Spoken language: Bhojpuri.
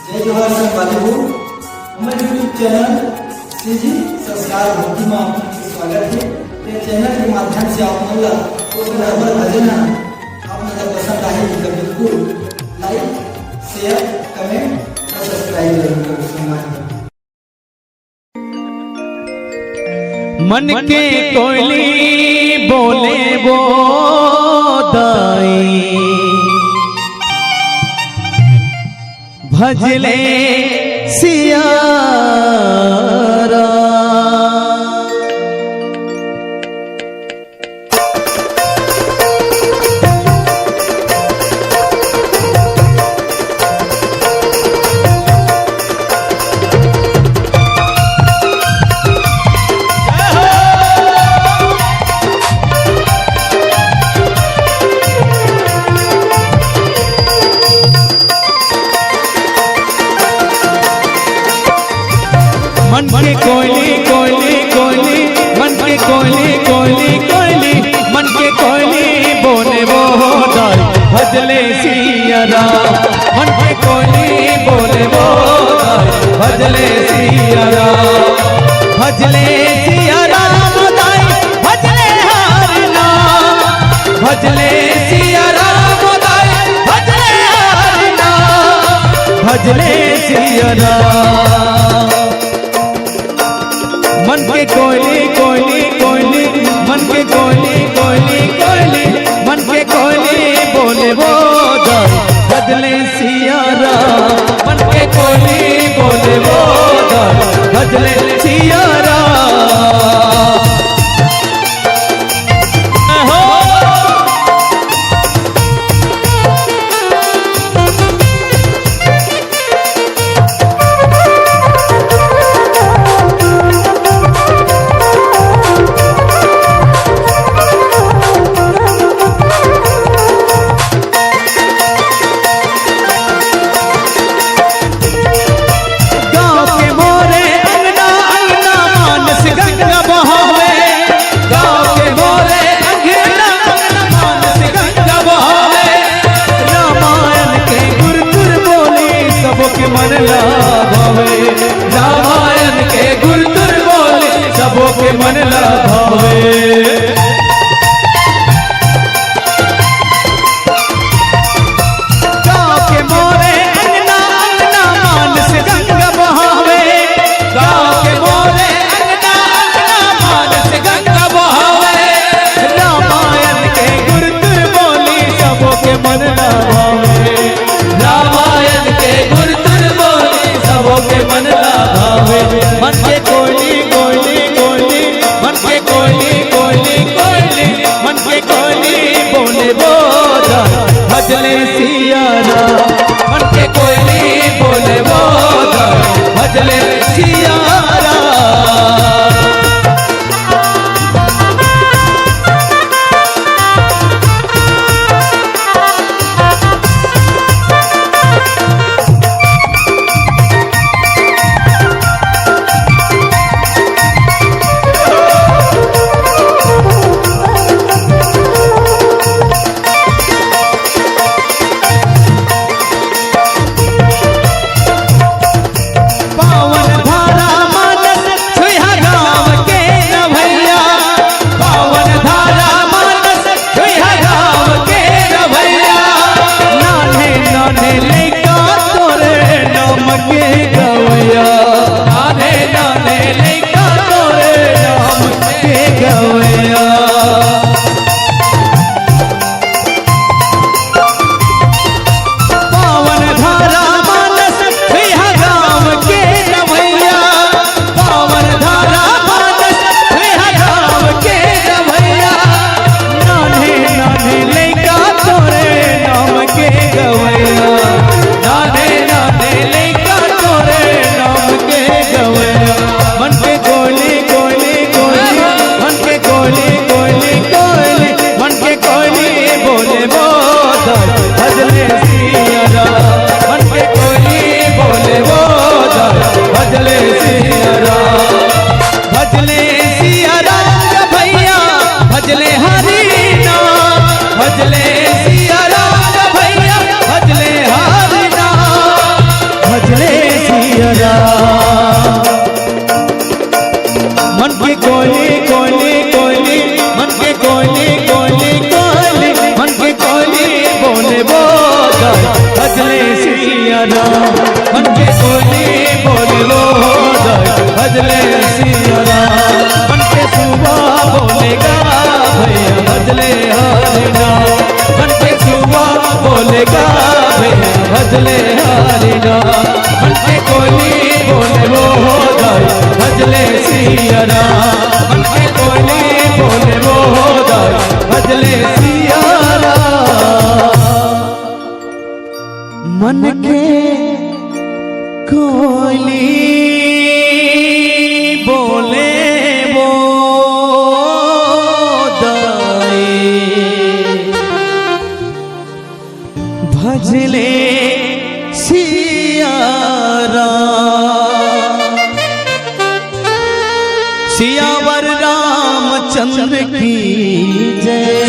जय जोहार संगवारी हो हमारे यूट्यूब चैनल श्री जी संस्कार भक्ति में आपका स्वागत है। ये चैनल के माध्यम से आप मन तो बराबर भजन आप पसंद आए तो बिल्कुल लाइक शेयर कमेंट और सब्सक्राइब जरूर करें। मन के कोयली बोले वो दाई भजले सिया मन के कोयली कोयली कोयली मन के कोयली कोयली कोयली मन के कोयली बोले वो दाई भजले सिया राम। मन के कोयली बोले वो दाई भजले सिया राम। भजले सिया राम दाई भजले हरि नाम। भजले सिया राम दाई भजले हरि नाम। भजले सिया राम। मन के कोयली कोयली कोयली मन के कोयली कोयली कोयली मन के कोयली बोले वो दाई भजले सिया राम। मन के कोयली बोले वो दाई भजले सिया राम। गाँव के मोरे अंगना सिया राम। मन के कोयली बोले वो जाए भजले सिया राम। मन के सुबह बोलेगा भैया भजले हरि नाम। मन के सुबह बोलेगा भैया भजले हरि नाम। मन के कोयली बोले वो जाए भजले सिया राम। मन के कोयली बोले वो जाए भजले सिया राम। मन के कोयली बोले वो दाए भजले सिया राम। सियावर रामचंद्र की जय।